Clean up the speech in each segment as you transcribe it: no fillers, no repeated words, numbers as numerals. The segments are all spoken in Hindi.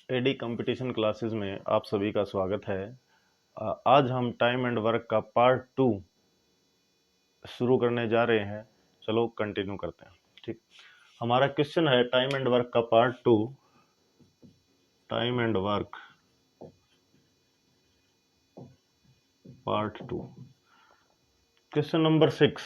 एडी कंपटीशन क्लासेस में आप सभी का स्वागत है। आज हम टाइम एंड वर्क का पार्ट 2 शुरू करने जा रहे हैं। चलो कंटिन्यू करते हैं। ठीक, हमारा क्वेश्चन है टाइम एंड वर्क का part 2। Time and work part 2, question number 6।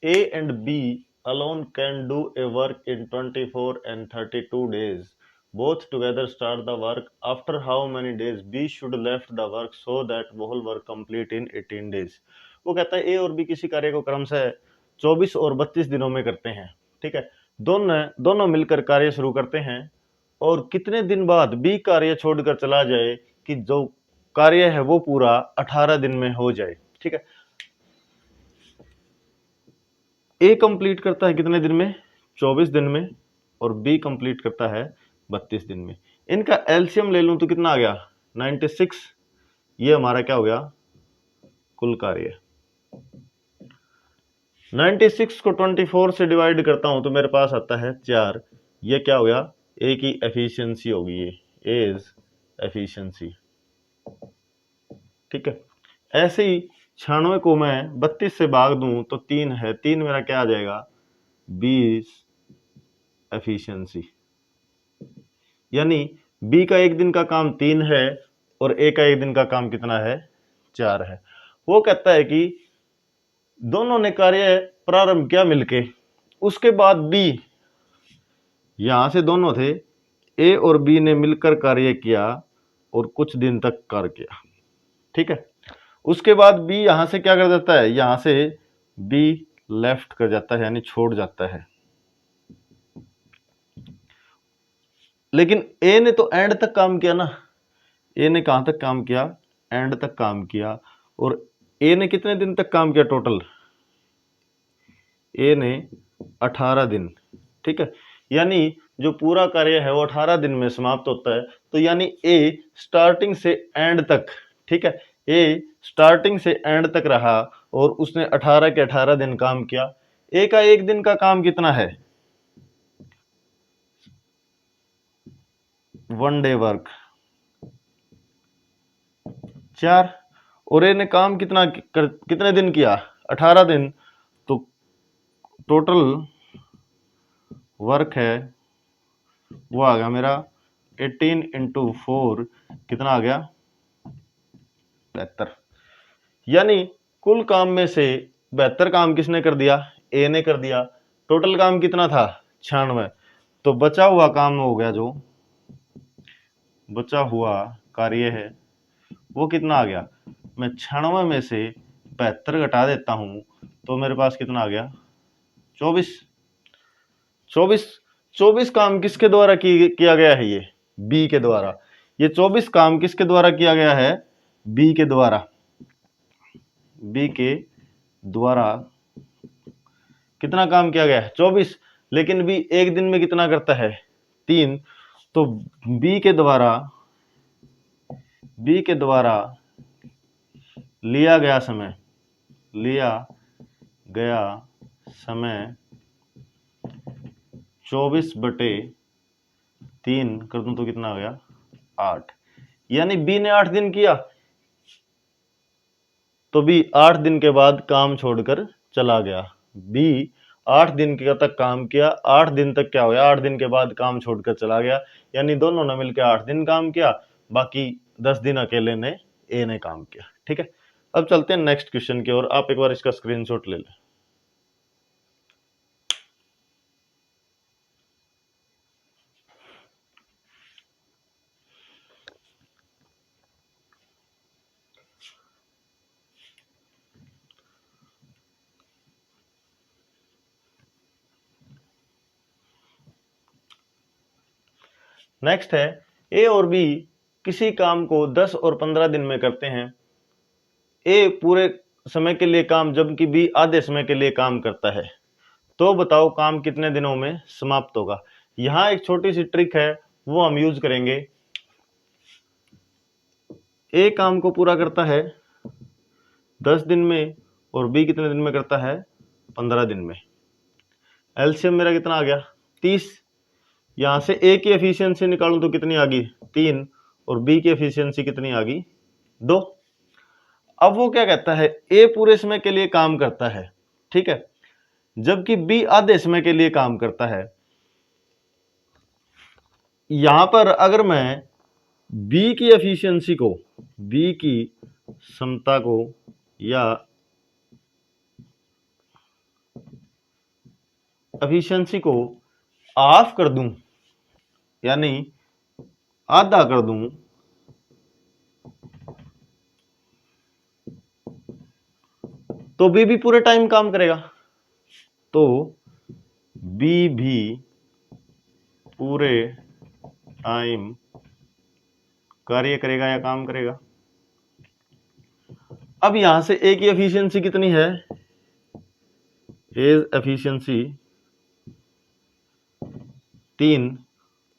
A and B alone can do a work in 24 and 32 days. Both together start the work. After how many days B should left the work so that whole work complete in 18 days. वो कहता है A और B किसी कार्य को क्रमशः 24 और 32 दिनों में करते हैं। ठीक है, दोनों मिलकर कार्य शुरू करते हैं और कितने दिन बाद B कार्य छोड़कर चला जाए कि जो कार्य है वो पूरा 18 दिन में हो जाए। ठीक है, ए कंप्लीट करता है कितने दिन में? 24 दिन में, और बी कंप्लीट करता है 32 दिन में। इनका एलसीएम ले लूं तो कितना आ गया? 96। ये हमारा क्या हो गया? कुल कार्य। 96 को 24 से डिवाइड करता हूं तो मेरे पास आता है 4। ये क्या हो गया? ए की एफिशिएंसी होगी, ये ए इज एफिशिएंसी। ठीक है, ऐसे ही 96 को मैं 32 से भाग दूं तो 3 है, 3 मेरा क्या आ जाएगा? 20 एफिशिएंसी। यानी बी का एक दिन का काम 3 है और ए का एक दिन का काम कितना है? 4 है। वो कहता है कि दोनों ने कार्य प्रारंभ किया मिलके, उसके बाद बी, यहां से दोनों थे, ए और बी ने मिलकर कार्य किया और कुछ दिन तक कार्य किया। ठीक है, उसके बाद बी यहां से क्या कर देता है? यहां से बी लेफ्ट कर जाता है, यानी छोड़ जाता है। लेकिन ए ने तो एंड तक काम किया ना। ए ने कहां तक काम किया? एंड तक काम किया। और ए ने कितने दिन तक काम किया टोटल? ए ने 18 दिन। ठीक है, यानी जो पूरा कार्य है वो 18 दिन में समाप्त होता है। तो यानी ए स्टार्टिंग से एंड तक, ठीक है, ए स्टार्टिंग से एंड तक रहा और उसने 18 के 18 दिन काम किया। ए का एक दिन का काम कितना है? 1 डे वर्क 4। और ए ने काम कितने दिन किया? 18 दिन। तो टोटल वर्क है वो आ गया मेरा 18 इंटू 4, कितना आ गया? 72। यानी कुल काम में से 72 काम किसने कर दिया? ए ने कर दिया। टोटल काम कितना था? 96। तो बचा हुआ काम हो गया, जो बचा हुआ कार्य है वो कितना आ गया? मैं 96 में से 72 घटा देता हूं तो मेरे पास कितना आ गया? 24। 24 काम किसके द्वारा किया गया है? ये बी के द्वारा। ये 24 काम किसके द्वारा किया गया है? बी के द्वारा। बी के द्वारा कितना काम किया गया है? 24। लेकिन बी एक दिन में कितना करता है? 3। तो बी के द्वारा लिया गया समय 24/3 कर दूं तो कितना आ गया? 8। यानी बी ने 8 दिन किया, तो बी 8 दिन के बाद काम छोड़कर चला गया। बी 8 दिन के तक काम किया, 8 दिन तक क्या हो गया? 8 दिन के बाद काम छोड़कर चला गया। यानी दोनों ने मिलकर 8 दिन काम किया, बाकी 10 दिन अकेले ने ए ने काम किया। ठीक है, अब चलते हैं नेक्स्ट क्वेश्चन की ओर। आप एक बार इसका स्क्रीनशॉट ले लें। नेक्स्ट है, ए और बी किसी काम को 10 और 15 दिन में करते हैं। ए पूरे समय के लिए काम, जबकि बी आधे समय के लिए काम करता है। तो बताओ काम कितने दिनों में समाप्त होगा? यहां एक छोटी सी ट्रिक है, वो हम यूज करेंगे। ए काम को पूरा करता है 10 दिन में और बी कितने दिन में करता है? 15 दिन में। एलसीएम मेरा कितना आ गया? 30। यहां से ए की एफिशिएंसी निकालूं तो कितनी आ गई 3, और बी की एफिशिएंसी कितनी आ गई 2। अब वो क्या कहता है, ए पूरे समय के लिए काम करता है, ठीक है, जबकि बी आधे समय के लिए काम करता है। यहां पर अगर मैं बी की एफिशिएंसी को, बी की क्षमता को या एफिशिएंसी को ऑफ कर दूं, यानी आधा कर दूं, तो बी भी पूरे टाइम काम करेगा। तो बी भी पूरे टाइम कार्य करेगा या काम करेगा। अब यहां से ए की एफिशिएंसी कितनी है, ए एफिशिएंसी 3,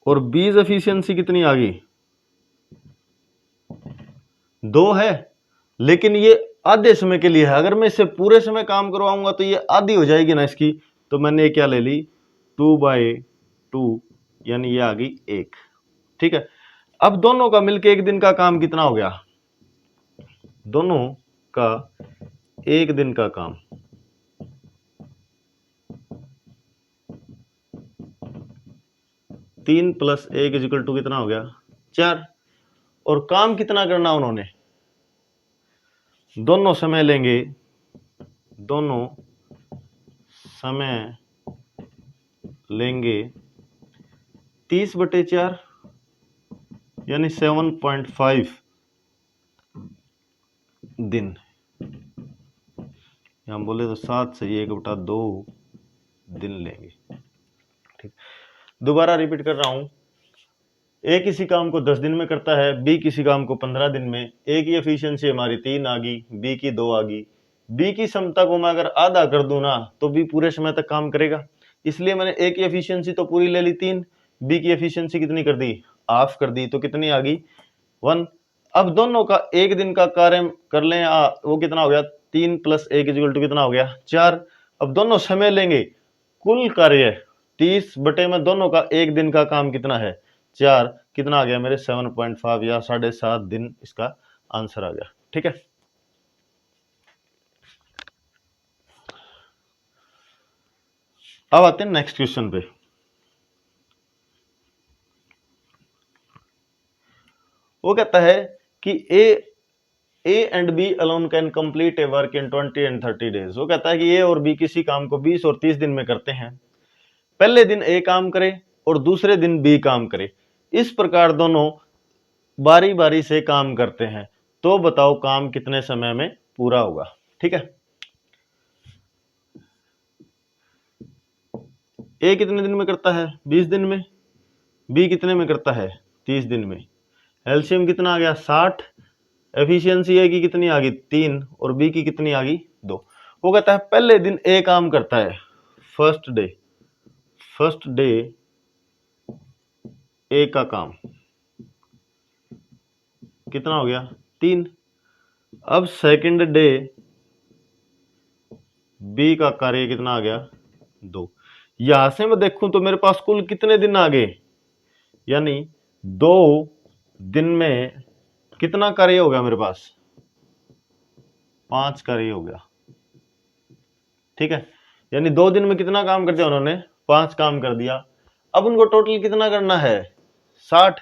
और बी एफिशिएंसी कितनी आ गई 2 है, लेकिन ये आधे समय के लिए है। अगर मैं इससे पूरे समय काम करवाऊंगा तो ये आधी हो जाएगी ना इसकी, तो मैंने क्या ले ली 2/2, यानी ये आ गई 1, ठीक है। अब दोनों का मिलके एक दिन का काम कितना हो गया, दोनों का एक दिन का काम 3 + 1 = कितना हो गया 4। और काम कितना करना उन्होंने, दोनों समय लेंगे, दोनों समय लेंगे 30/4, यानी 7.5 दिन। हम बोले तो 7 से 1/2 दिन लेंगे, ठीक। दोबारा रिपीट कर रहा हूं, ए किसी काम को 10 दिन में करता है, बी किसी काम को 15 दिन में। ए की एफिशिएंसी हमारी 3 आ गई, बी की 2 आ गई। बी की क्षमता को मैं अगर आधा कर दूं ना, तो बी पूरे समय तक काम करेगा। इसलिए मैंने ए की एफिशिएंसी तो पूरी ले ली 3, बी की एफिशिएंसी कितनी कर दी, हाफ कर दी, तो कितनी आ गई 1। अब दोनों का एक दिन का कार्य कर लें, वो कितना हो गया 3 + 1 = कितना हो गया 4। अब दोनों समय लेंगे, कुल कार्य 30 में दोनों का एक दिन का काम कितना है 4, कितना आ गया मेरे 7.5 या 7.5 दिन, इसका आंसर आ गया, ठीक है। अब आते हैं नेक्स्ट क्वेश्चन पे। वो कहता है कि A and B alone can complete a work in 20 and 30 days। वो कहता है कि ए और बी किसी काम को 20 और 30 दिन में करते हैं। पहले दिन ए काम करे और दूसरे दिन बी काम करे, इस प्रकार दोनों बारी बारी से काम करते हैं, तो बताओ काम कितने समय में पूरा होगा, ठीक है। ए कितने दिन में करता है 20 दिन में, बी कितने में करता है 30 दिन में। एलसीएम कितना आ गया 60, एफिशिएंसी ए की कितनी आ गई 3, और बी की कितनी आ गई 2। वो कहता है पहले दिन ए काम करता है, फर्स्ट डे ए का काम कितना हो गया 3। अब सेकंड डे बी का कार्य कितना आ गया 2। यहां से मैं देखूं तो मेरे पास कुल कितने दिन आ गए, यानी 2 दिन में कितना कार्य हो गया मेरे पास 5 कार्य हो गया, ठीक है। यानी 2 दिन में कितना काम कर दिया उन्होंने 5 काम कर दिया। अब उनको टोटल कितना करना है 60।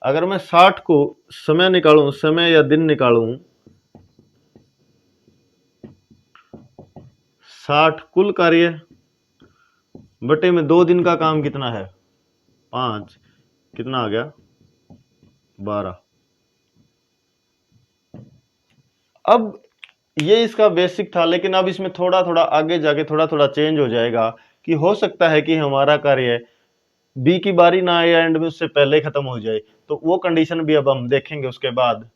अगर मैं 60 को समय निकालूं, समय या दिन निकालूं, 60 कुल कार्य बटे में 2 दिन का काम कितना है 5, कितना आ गया 12। अब ये इसका बेसिक था, लेकिन अब इसमें थोड़ा थोड़ा आगे जाके थोड़ा थोड़ा चेंज हो जाएगा कि हो सकता है कि हमारा कार्य बी की बारी ना आए एंड में उससे पहले खत्म हो जाए, तो वो कंडीशन भी अब हम देखेंगे उसके बाद।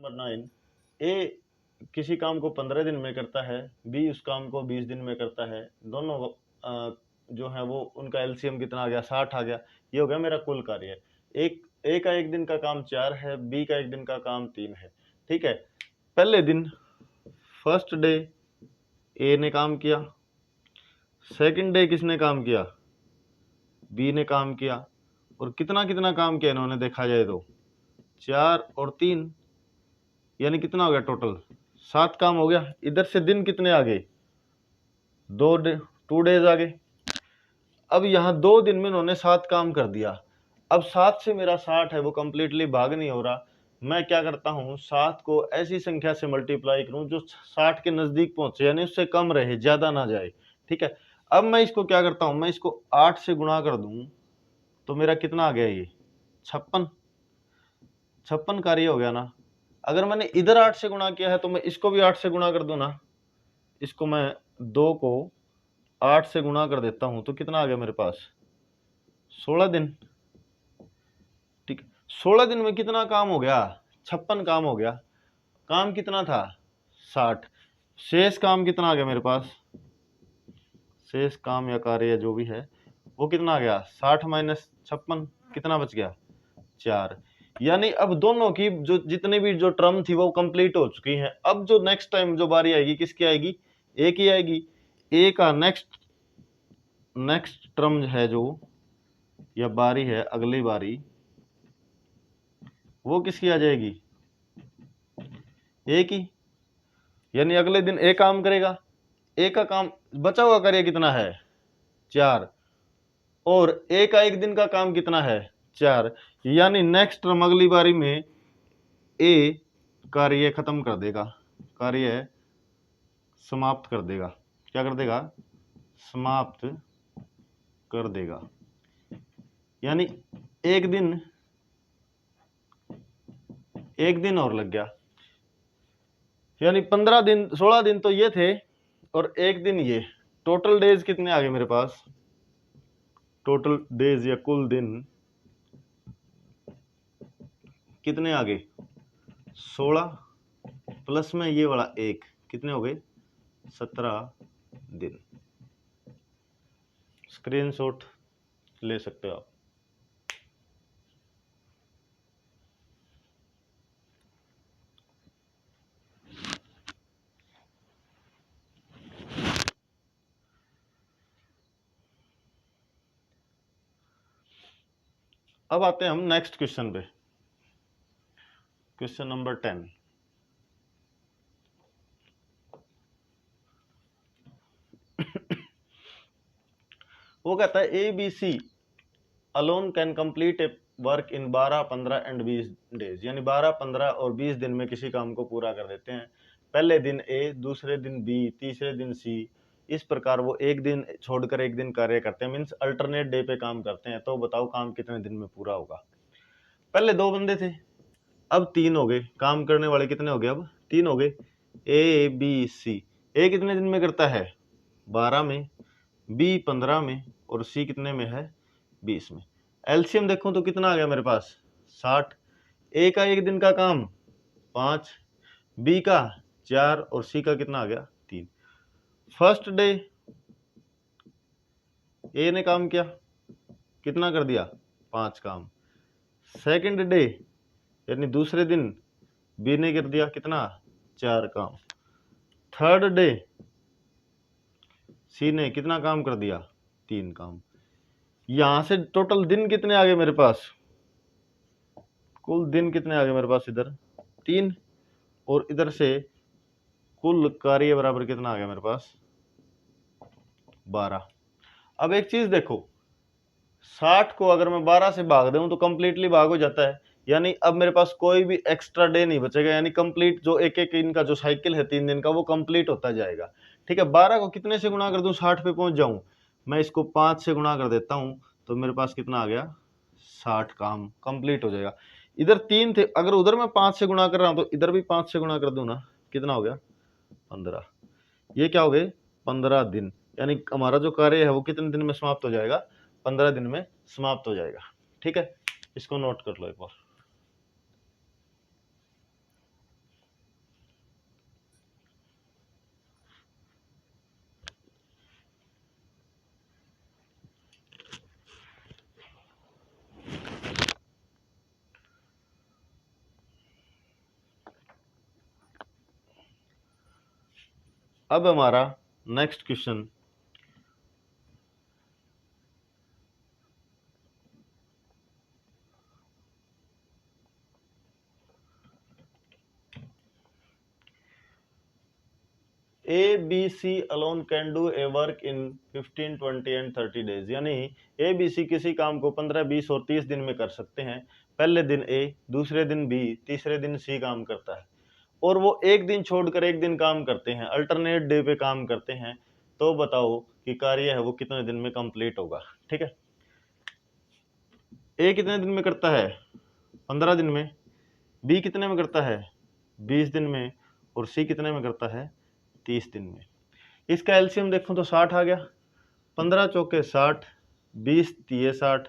नंबर 9, ए किसी काम को 15 दिन में करता है, बी उस काम को 20 दिन में करता है। दोनों जो है वो उनका एलसीएम कितना आ गया 60 आ गया। ये हो गया मेरा कुल कार्य। एक ए का एक दिन का काम 4 है, बी का एक दिन का काम 3 है, ठीक है। पहले दिन फर्स्ट डे ए ने काम किया, सेकंड डे किसने काम किया, बी ने काम किया। और कितना कितना काम किया इन्होंने देखा जाए तो 4 और 3, यानी कितना हो गया टोटल 7 काम हो गया। इधर से दिन कितने आ गए, 2 डेज आ गए। अब यहाँ 2 दिन में इन्होंने 7 काम कर दिया। अब 7 से मेरा 60 है वो कंप्लीटली भाग नहीं हो रहा। मैं क्या करता हूँ, 7 को ऐसी संख्या से मल्टीप्लाई करूँ जो 60 के नजदीक पहुंचे, यानी उससे कम रहे, ज्यादा ना जाए। ठीक है, अब मैं इसको क्या करता हूँ, मैं इसको 8 से गुणा कर दूं तो मेरा कितना आ गया, ये 56 कार्य हो गया ना। अगर मैंने इधर 8 से गुणा किया है तो मैं इसको भी 8 से गुणा कर दूं ना। इसको मैं 2 को 8 से गुणा कर देता हूं तो कितना आ गया मेरे पास, 16 दिन। ठीक, 16 दिन में कितना काम हो गया, 56 काम हो गया। काम कितना था, 60। शेष काम कितना आ गया मेरे पास, शेष काम या कार्य जो भी है वो कितना आ गया, 60 माइनस 56, कितना बच गया, 4। यानी अब दोनों की जो जितनी भी जो टर्म थी वो कंप्लीट हो चुकी है। अब जो नेक्स्ट टाइम जो बारी आएगी किसकी आएगी, ए की आएगी। ए का नेक्स्ट नेक्स्ट टर्म है जो, या बारी है अगली बारी, वो किसकी आ जाएगी, ए की। यानी अगले दिन ए काम करेगा, ए का काम बचा हुआ कार्य कितना है, 4, और ए का एक दिन का काम कितना है, 4। यानी नेक्स्ट टर्म अगली बारी में ए कार्य खत्म कर देगा, कार्य समाप्त कर देगा। क्या कर देगा, समाप्त कर देगा। यानी एक दिन और लग गया। यानी 15 दिन, 16 दिन तो ये थे और एक दिन ये। टोटल डेज कितने आ गए मेरे पास, टोटल डेज या कुल दिन कितने आ गए, 16 प्लस में ये वाला 1, कितने हो गए, 17 दिन। स्क्रीनशॉट ले सकते हो आप। अब आते हैं हम नेक्स्ट क्वेश्चन पे, क्वेश्चन नंबर 10। वो कहता है A B C alone can complete a work in 12, 15 and 20 डेज। यानी 12, 15 और 20 दिन में किसी काम को पूरा कर देते हैं। पहले दिन ए, दूसरे दिन बी, तीसरे दिन सी, इस प्रकार वो एक दिन छोड़कर एक दिन कार्य करते हैं, मीन्स अल्टरनेट डे पे काम करते हैं। तो बताओ काम कितने दिन में पूरा होगा। पहले 2 बंदे थे, अब 3 हो गए। काम करने वाले कितने हो गए, अब 3 हो गए। ए बी सी, ए कितने दिन में करता है, 12 में, बी 15 में, और सी कितने में है, 20 में। एलसीएम देखो तो कितना आ गया मेरे पास, 60। ए का एक दिन का काम 5, बी का 4, और सी का कितना आ गया, 3। फर्स्ट डे ए ने काम किया, कितना कर दिया, 5 काम। सेकंड डे यानी दूसरे दिन बी ने कर दिया कितना, 4 काम। थर्ड डे सी ने कितना काम कर दिया, 3 काम। यहां से टोटल दिन कितने आ गए मेरे पास, कुल दिन कितने आ गए मेरे पास, इधर 3, और इधर से कुल कार्य बराबर कितना आ गया मेरे पास, 12। अब एक चीज देखो, 60 को अगर मैं 12 से भाग दूं तो कंप्लीटली भाग हो जाता है। यानी अब मेरे पास कोई भी एक्स्ट्रा डे नहीं बचेगा, यानी कंप्लीट जो एक एक इनका जो साइकिल है 3 दिन का वो कंप्लीट होता जाएगा। ठीक है, 12 को कितने से गुणा कर दूं 60 पे पहुंच जाऊं, मैं इसको 5 से गुणा कर देता हूं तो मेरे पास कितना आ गया, 60 काम कंप्लीट हो जाएगा। इधर 3 थे, अगर उधर मैं 5 से गुणा कर रहा हूं तो इधर भी 5 से गुणा कर दूं ना, कितना हो गया, 15। ये क्या हो गए, 15 दिन। यानी हमारा जो कार्य है वो कितने दिन में समाप्त हो जाएगा, 15 दिन में समाप्त हो जाएगा। ठीक है, इसको नोट कर लो एक बार। अब हमारा next question A B C alone can do a work in 15, 20 and 30 days, यानी ए बी सी किसी काम को 15, 20 और 30 दिन में कर सकते हैं। पहले दिन ए, दूसरे दिन बी, तीसरे दिन सी काम करता है, और वो एक दिन छोड़कर एक दिन काम करते हैं, अल्टरनेट डे पे काम करते हैं। तो बताओ कि कार्य है वो कितने दिन में कंप्लीट होगा। ठीक है, ए कितने दिन में करता है, 15 दिन में, बी कितने में करता है, 20 दिन में, और सी कितने में करता है, 30 दिन में। इसका एलसीएम देखो तो 60 आ गया, 15 चौके 60, 20 तिये 60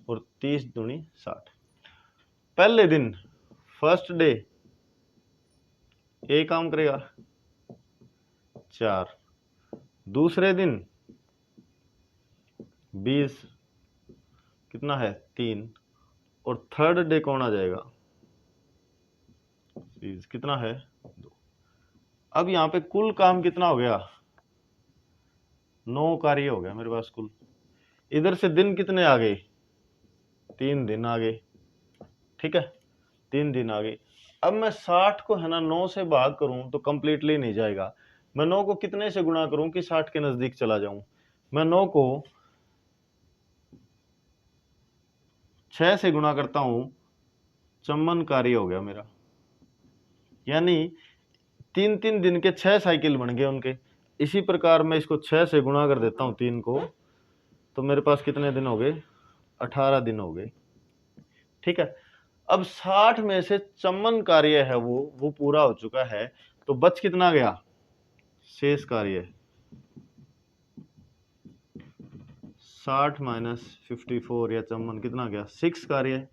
और 30 दूनी 60। पहले दिन फर्स्ट डे ए काम करेगा 4, दूसरे दिन 20 कितना है 3, और थर्ड डे कौन आ जाएगा, कितना है 2। अब यहाँ पे कुल काम कितना हो गया, 9 कार्य हो गया मेरे पास कुल। इधर से दिन कितने आ गए, 3 दिन आ गए। ठीक है, 3 दिन आ गए। अब मैं 60 को है ना 9 से भाग करूं तो कंप्लीटली नहीं जाएगा। मैं 9 को कितने से गुणा करूं कि 60 के नजदीक चला जाऊं। मैं 9 को 6 से गुणा करता हूं, 54 कार्य हो गया मेरा, यानी 3-3 दिन के 6 साइकिल बन गए उनके। इसी प्रकार मैं इसको 6 से गुणा कर देता हूं 3 को, तो मेरे पास कितने दिन हो गए, 18 दिन हो गए। ठीक है, अब 60 में से 54 कार्य है वो पूरा हो चुका है, तो बच कितना गया, शेष कार्य 60 माइनस 54 या 54 कितना गया, 6 कार्य।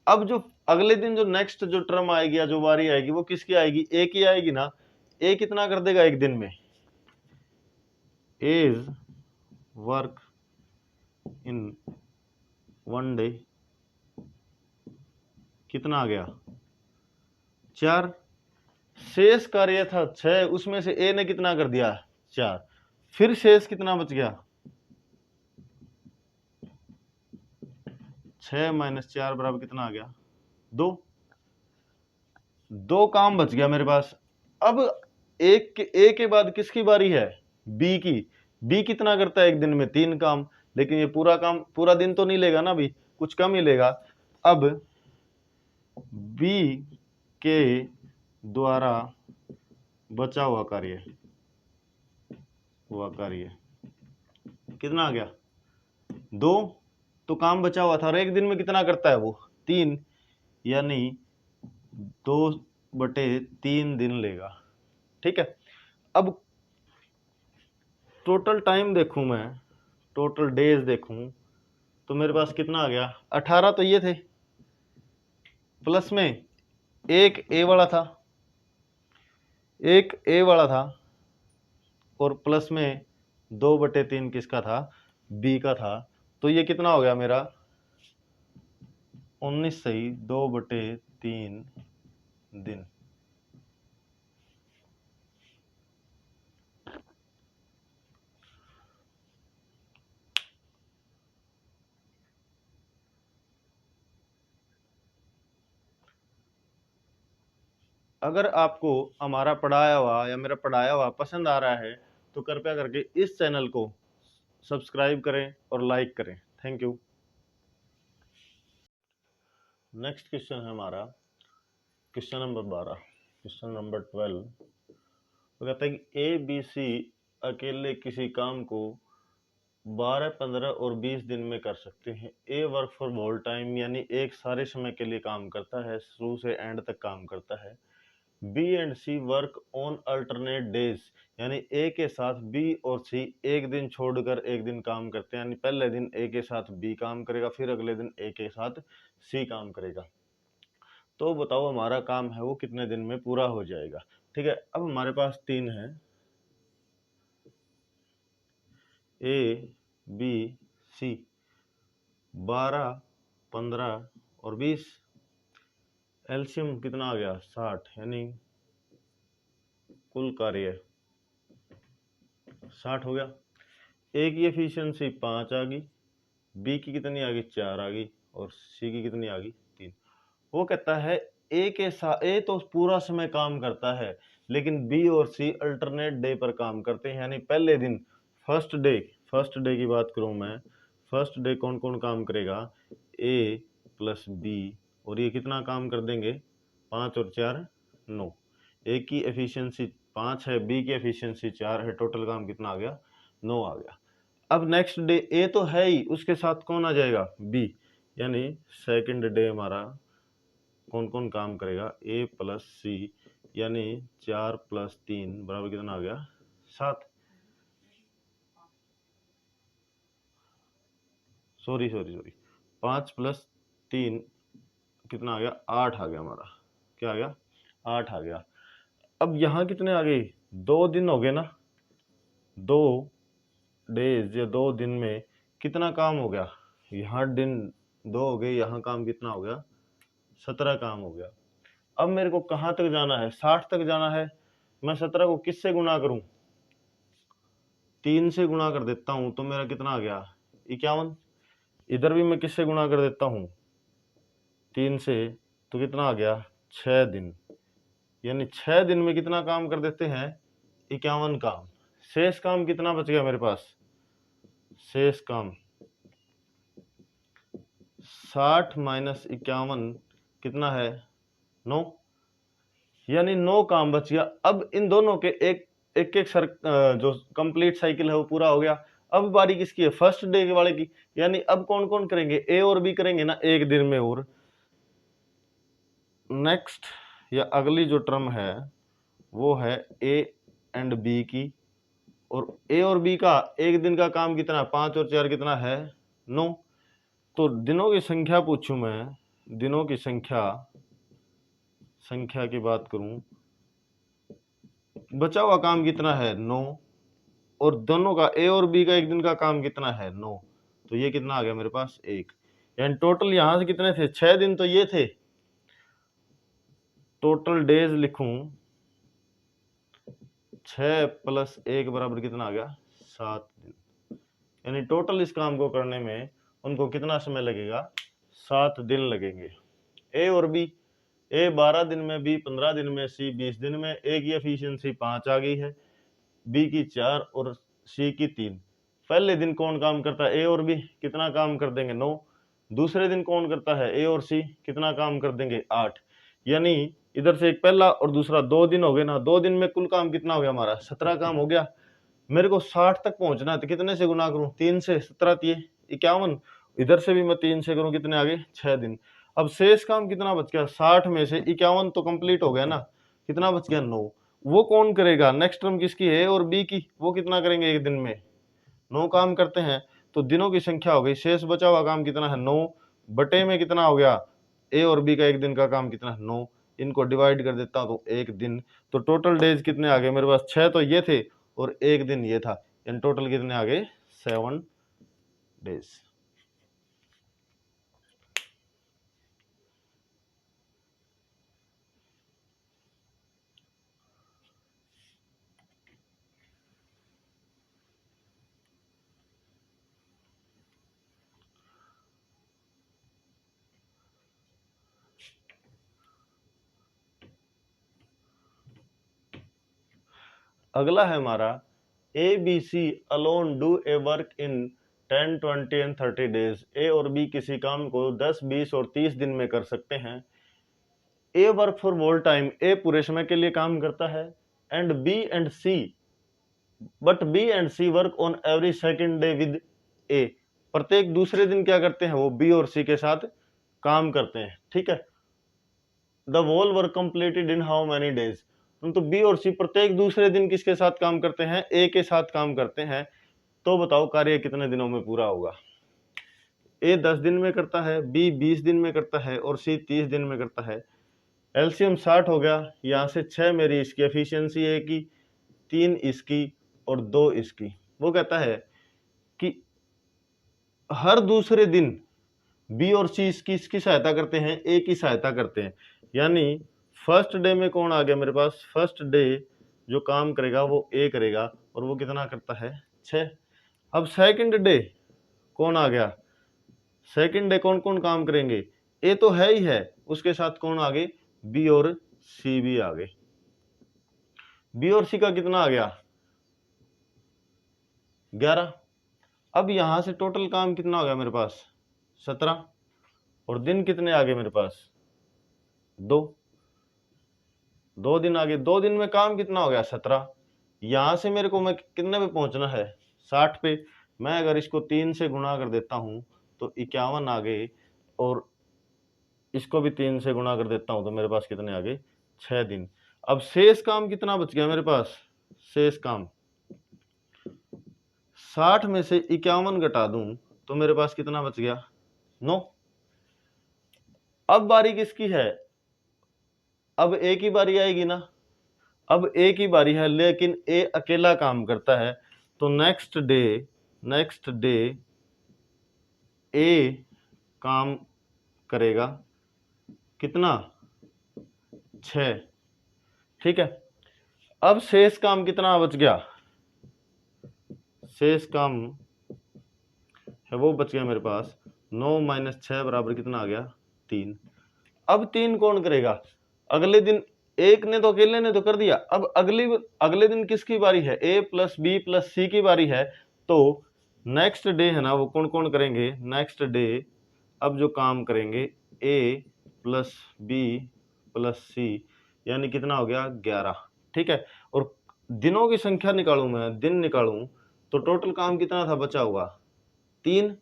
अब जो अगले दिन जो नेक्स्ट जो टर्म आएगी या जो बारी आएगी वो किसकी आएगी, ए की आएगी ना। ए कितना कर देगा एक दिन में, इज वर्क इन 1 डे, कितना आ गया 4। शेष कार्य था 6, उसमें से ए ने कितना कर दिया 4, फिर शेष कितना बच गया 6 माइनस 4 बराबर कितना आ गया 2। 2 काम बच गया मेरे पास। अब ए के बाद किसकी बारी है, बी की। बी कितना करता है एक दिन में 3 काम, लेकिन ये पूरा काम पूरा दिन तो नहीं लेगा ना, भी कुछ कम ही लेगा। अब बी के द्वारा बचा हुआ कार्य कितना आ गया 2, तो काम बचा हुआ था, और एक दिन में कितना करता है वो 3, यानी 2/3 दिन लेगा। ठीक है, अब टोटल टाइम देखूं मैं, टोटल डेज देखूं, तो मेरे पास कितना आ गया 18 तो ये थे, प्लस में एक ए वाला था, और प्लस में 2/3 किसका था, बी का था। तो ये कितना हो गया मेरा 19 सही 2/3 दिन। अगर आपको हमारा पढ़ाया हुआ या मेरा पढ़ाया हुआ पसंद आ रहा है तो कृपया करके इस चैनल को सब्सक्राइब करें और लाइक करें। Thank you. नेक्स्ट क्वेश्चन है हमारा क्वेश्चन नंबर 12, क्वेश्चन नंबर 12। वो कहता है कि ए बी सी अकेले किसी काम को 12, 15 और 20 दिन में कर सकते हैं। A work for whole time, यानी एक सारे समय के लिए काम करता है, शुरू से एंड तक काम करता है। B and C work on alternate days, यानी ए के साथ बी और सी एक दिन छोड़कर एक दिन काम करते हैं, यानी पहले दिन ए के साथ बी काम करेगा, फिर अगले दिन ए के साथ सी काम करेगा। तो बताओ हमारा काम है वो कितने दिन में पूरा हो जाएगा। ठीक है, अब हमारे पास 3 है, ए बी सी, 12, 15 और 20। एलसीएम कितना आ गया 60, यानी कुल कार्य 60 हो गया। ए की एफिशिएंसी 5 आ गई, बी की कितनी आ गई 4 आ गई, और सी की कितनी आ गई 3। वो कहता है ए के साथ, ए तो पूरा समय काम करता है, लेकिन बी और सी अल्टरनेट डे पर काम करते हैं, यानी पहले दिन फर्स्ट डे की बात करूं मैं, फर्स्ट डे कौन कौन काम करेगा, ए प्लस बी, और ये कितना काम कर देंगे, 5 और 4 9, ए की एफिशिएंसी 5 है, बी की एफिशिएंसी 4 है, टोटल काम कितना आ गया, 9 आ गया। अब नेक्स्ट डे ए तो है ही, उसके साथ कौन आ जाएगा, बी, यानी सेकंड डे हमारा कौन कौन काम करेगा, ए प्लस सी, यानी 4 प्लस 3 बराबर कितना आ गया, 7, सॉरी 5 प्लस 3 कितना आ गया, 8 आ गया हमारा, क्या आ गया, 8 आ गया। अब यहाँ कितने आ गए, 2 दिन हो गए ना, 2 डेज या 2 दिन में कितना काम हो गया, यहाँ दिन 2 हो गए, यहाँ काम कितना हो गया, 17 काम हो गया। अब मेरे को कहाँ तक जाना है, 60 तक जाना है। मैं 17 को किससे गुणा करूं, 3 से गुणा कर देता हूं, तो मेरा कितना आ गया, 51। इधर भी मैं किससे गुणा कर देता हूं, 3 से, तो कितना आ गया, 6 दिन, यानी 6 दिन में कितना काम कर देते हैं, 51 काम। शेष काम कितना बच गया मेरे पास, शेष काम 60 माइनस 51 कितना है, 9, यानी 9 काम बच गया। अब इन दोनों के एक एक एक जो कंप्लीट साइकिल है वो पूरा हो गया। अब बारी किसकी है, फर्स्ट डे के वाले की, यानी अब कौन कौन करेंगे, ए और बी करेंगे ना एक दिन में। और नेक्स्ट या अगली जो टर्म है वो है ए एंड बी की, और ए और बी का एक दिन का काम कितना, 5 और 4 कितना है, 9। तो दिनों की संख्या पूछूं मैं, दिनों की संख्या की बात करूं, बचा हुआ काम कितना है, 9, और दोनों का ए और बी का एक दिन का काम कितना है, 9, तो ये कितना आ गया मेरे पास, 1, यानी टोटल यहां से कितने थे, 6 दिन तो ये थे। टोटल डेज लिखूं, 6 प्लस 1 बराबर कितना आ गया, 7 दिन, यानी टोटल इस काम को करने में उनको कितना समय लगेगा, 7 दिन लगेंगे। ए और बी, ए 12 दिन में, बी 15 दिन में, सी 20 दिन में। ए की एफिशिएंसी 5 आ गई है, बी की 4 और सी की 3। पहले दिन कौन काम करता है, ए और बी, कितना काम कर देंगे, 9। दूसरे दिन कौन करता है, ए और सी, कितना काम कर देंगे, 8। यानी इधर से एक पहला और दूसरा 2 दिन हो गए ना, 2 दिन में कुल काम कितना हो गया हमारा, 17 काम हो गया। मेरे को 60 तक पहुंचना है, तो कितने से गुना करूं, 3 से, 17 दिए 51, इधर से भी मैं 3 से करूं, कितने आगे, 6 दिन। अब शेष काम कितना बच गया, 60 में से 51 तो कंप्लीट हो गया ना, कितना बच गया, 9। वो कौन करेगा, नेक्स्ट टर्म किसकी है, ए और बी की, वो कितना करेंगे एक दिन में, 9 काम करते हैं। तो दिनों की संख्या हो गई, शेष बचा हुआ काम कितना है, 9 बटे में कितना हो गया, ए और बी का एक दिन का काम कितना है, 9। इनको डिवाइड कर देता हूं तो एक दिन, तो टोटल डेज कितने आ गए मेरे पास, 6 तो ये थे और एक दिन ये था, इन टोटल कितने आ गए, 7 डेज। अगला है हमारा, A B C alone do a work in 10, 20 and 30 days. A और बी किसी काम को 10, 20 और 30 दिन में कर सकते हैं। A work for whole time, A पूरे समय के लिए काम करता है, and B and C, but B and C work on every second day with A. प्रत्येक दूसरे दिन क्या करते हैं, वो बी और सी के साथ काम करते हैं, ठीक है। The whole work completed in how many days, तो बी और सी प्रत्येक दूसरे दिन किसके साथ काम करते हैं, ए के साथ काम करते हैं। तो बताओ कार्य कितने दिनों में पूरा होगा, ए 10 दिन में करता है, बी 20 दिन में करता है और सी 30 दिन में करता है। एलसीएम 60 हो गया, यहाँ से 6 मेरी इसकी एफिशिएंसी है की, 3 इसकी और 2 इसकी। वो कहता है कि हर दूसरे दिन बी और सी इसकी सहायता करते हैं, ए की सहायता करते हैं। यानी फर्स्ट डे में कौन आ गया मेरे पास, फर्स्ट डे जो काम करेगा वो ए करेगा, और वो कितना करता है, 6। अब सेकंड डे कौन आ गया, सेकंड डे कौन कौन काम करेंगे, ए तो है ही है, उसके साथ कौन आ गए, बी और सी भी आ गए। बी और सी का कितना आ गया 11। अब यहां से टोटल काम कितना हो गया मेरे पास 17, और दिन कितने आ गए मेरे पास 2, 2 दिन आ गए। 2 दिन में काम कितना हो गया 17। यहां से मेरे को मैं कितने पे पहुंचना है 60 पे। मैं अगर इसको 3 से गुणा कर देता हूं तो 51 आ गए, और इसको भी 3 से गुणा कर देता हूं तो मेरे पास कितने आ गए 6 दिन। अब शेष काम कितना बच गया मेरे पास, शेष काम 60 में से 51 घटा दूं तो मेरे पास कितना बच गया 9। अब बारी किसकी है, अब ए की बारी आएगी ना। अब ए की बारी है, लेकिन ए अकेला काम करता है, तो नेक्स्ट डे ए काम करेगा कितना 6। ठीक है। अब शेष काम कितना बच गया, शेष काम है वो बच गया मेरे पास 9 - 6 बराबर कितना आ गया 3। अब 3 कौन करेगा, अगले दिन एक ने तो अकेले ने तो कर दिया। अब अगले दिन किसकी बारी है, ए प्लस बी प्लस सी की बारी है। तो नेक्स्ट डे है ना, वो कौन कौन करेंगे नेक्स्ट डे। अब जो काम करेंगे ए प्लस बी प्लस सी, यानी कितना हो गया 11। ठीक है। और दिनों की संख्या निकालूं मैं, दिन निकालूं तो टोटल काम कितना था बचा हुआ 3,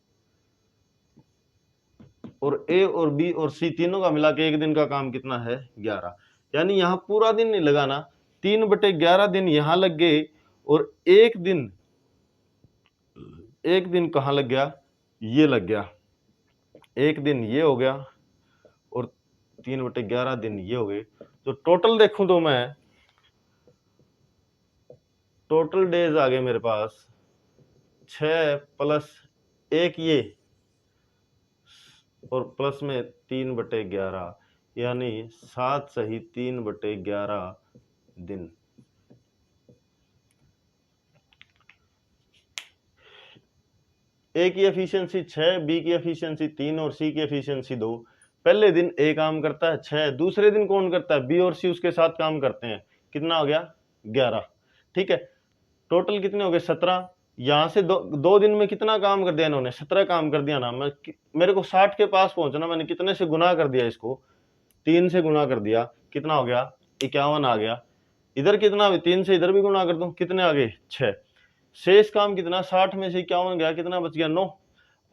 और ए और बी और सी तीनों का मिला के एक दिन का काम कितना है 11। यानी यहां पूरा दिन नहीं लगाना, 3/11 दिन यहां लग गए, और एक दिन कहां लग गया, ये लग गया, एक दिन ये हो गया, और 3/11 दिन ये हो गए। तो टोटल देखूं तो मैं टोटल डेज आ गए मेरे पास 6 + 1 ये, और प्लस में 3/11, यानी 7 सही 3/11 दिन। ए की एफिशिएंसी 6, बी की एफिशिएंसी 3 और सी की एफिशिएंसी 2। पहले दिन ए काम करता है 6, दूसरे दिन कौन करता है बी और सी उसके साथ काम करते हैं, कितना हो गया 11। ठीक है। टोटल कितने हो गए 17। यहां से दो दिन में कितना काम कर दिया इन्होंने 17 काम कर दिया ना। मेरे को 60 के पास पहुंचना, मैंने कितने से गुना कर दिया इसको 3 से गुना कर दिया, कितना हो गया 51 आ गया। इधर कितना 3 से इधर भी गुना कर दूं, कितने आ गए 6। शेष काम कितना 60 में से 51 गया, कितना बच गया 9।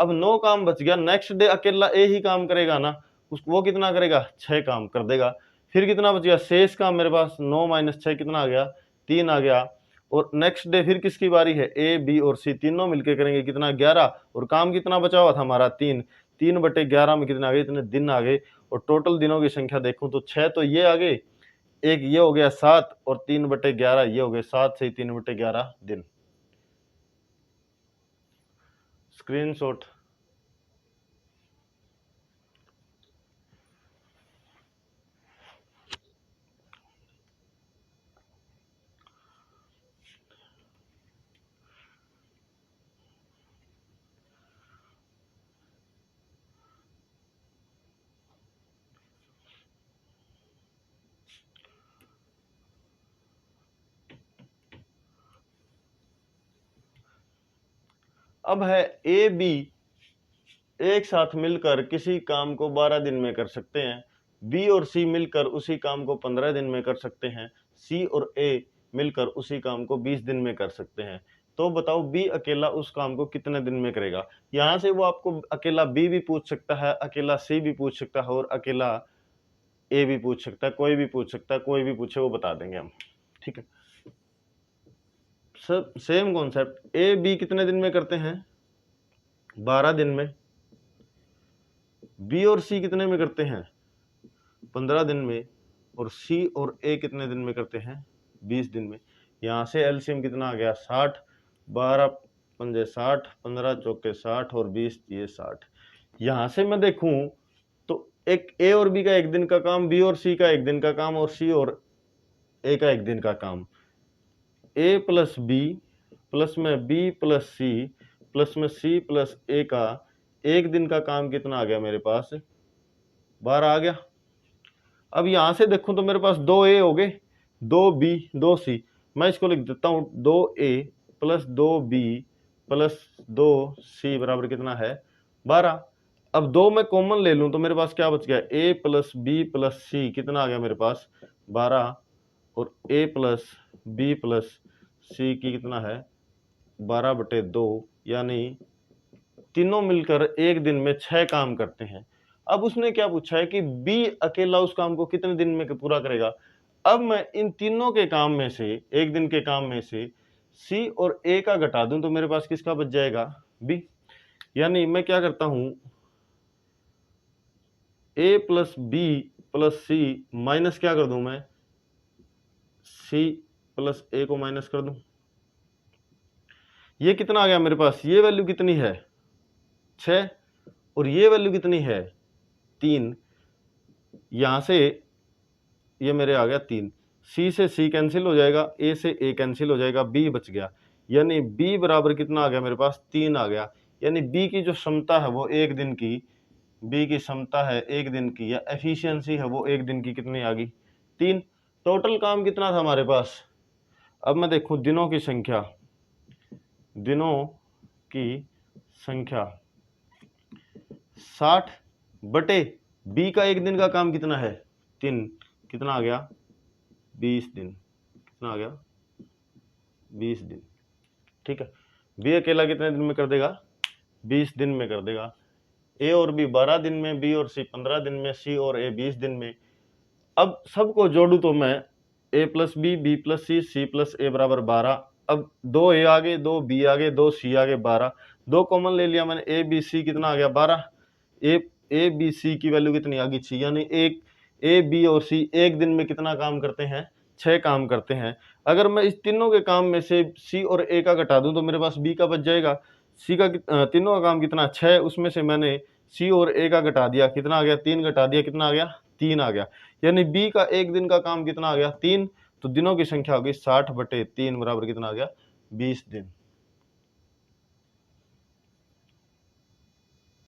अब 9 काम बच गया। नेक्स्ट डे अकेला ए ही काम करेगा ना, उसको वो कितना करेगा 6 काम कर देगा। फिर कितना बच गया शेष काम मेरे पास 9 - 6 कितना आ गया 3 आ गया। और नेक्स्ट डे फिर किसकी बारी है, ए बी और सी तीनों मिलकर करेंगे कितना 11, और काम कितना बचा हुआ था हमारा 3। 3/11 में कितने आ गए, इतने दिन आ गए। और टोटल दिनों की संख्या देखूं तो 6 तो ये आ गए, एक ये हो गया 7, और 3/11 ये हो गए 7 से 3/11 दिन। स्क्रीनशॉट। अब है ए बी एक साथ मिलकर किसी काम को 12 दिन में कर सकते हैं, बी और सी मिलकर उसी काम को 15 दिन में कर सकते हैं, सी और ए मिलकर उसी काम को 20 दिन में कर सकते हैं। तो बताओ बी अकेला उस काम को कितने दिन में करेगा। यहां से वो आपको अकेला बी भी पूछ सकता है, अकेला सी भी पूछ सकता है, और अकेला ए भी पूछ सकता है, कोई भी पूछ सकता है, कोई भी पूछे वो बता देंगे हम। ठीक है। सब सेम कॉन्सेप्ट, ए बी कितने दिन में करते हैं 12 दिन में, बी और सी कितने में करते हैं 15 दिन में, और सी और ए कितने दिन में करते हैं 20 दिन में। यहां से एलसीएम कितना आ गया 60, 12 पंजे 60, 15 चौके 60 और 20 ये 60। यहां से मैं देखूं तो एक ए और बी का एक दिन का काम, बी और सी का एक दिन का काम, और सी और ए का एक दिन का काम। ए प्लस बी प्लस में बी प्लस सी प्लस में सी प्लस ए का एक दिन का काम कितना आ गया मेरे पास 12 आ गया। अब यहां से देखूं तो मेरे पास 2 ए हो गए, 2 बी 2 सी। मैं इसको लिख देता हूँ 2a plus 2b plus 2c बराबर कितना है 12। अब 2 मैं कॉमन ले लूं तो मेरे पास क्या बच गया a प्लस बी प्लस सी कितना आ गया मेरे पास 12 और a प्लस बी प्लस सी की कितना है 12/2 यानी तीनों मिलकर एक दिन में 6 काम करते हैं। अब उसने क्या पूछा है कि बी अकेला उस काम को कितने दिन में पूरा करेगा। अब मैं इन तीनों के काम में से एक दिन के काम में से सी और ए का घटा दूं तो मेरे पास किसका बच जाएगा बी। यानी मैं क्या करता हूं ए प्लस बी प्लस सी माइनस क्या कर दूं मैं सी प्लस ए को माइनस कर दूं। ये कितना आ गया मेरे पास ये वैल्यू कितनी है 6 और ये वैल्यू कितनी है 3। यहां से ये मेरे आ गया 3 सी से सी कैंसिल हो जाएगा ए से ए कैंसिल हो जाएगा बी बच गया। यानी बी बराबर कितना आ गया मेरे पास 3 आ गया। यानी बी की जो क्षमता है वो एक दिन की बी की क्षमता है एक दिन की या एफिशिएंसी है वो एक दिन की कितनी आ गई 3। टोटल काम कितना था हमारे पास। अब मैं देखूं दिनों की संख्या 60 बटे बी का एक दिन का काम कितना है 3 कितना आ गया 20 दिन कितना आ गया 20 दिन। ठीक है बी अकेला कितने दिन में कर देगा 20 दिन में कर देगा। ए और बी 12 दिन में बी और सी 15 दिन में सी और ए 20 दिन में। अब सबको जोड़ू तो मैं A plus B plus C plus A बराबर 12। अब 2 ए आगे 2 बी आगे 2 सी आगे 12 2 कॉमन ले लिया मैंने ए बी सी कितना आ गया 12। ए बी सी की वैल्यू कितनी आ गई 6 यानी एक ए बी और सी एक दिन में कितना काम करते हैं 6 काम करते हैं। अगर मैं इस तीनों के काम में से सी और ए का घटा दूं तो मेरे पास बी का बच जाएगा। सी का तीनों का काम कितना 6 उसमें से मैंने सी और ए का घटा दिया कितना आ गया 3 घटा दिया कितना आ गया 3 आ गया। यानी बी का एक दिन का काम कितना आ गया 3। तो दिनों की संख्या हो गई 60/3 बराबर कितना आ गया 20 दिन।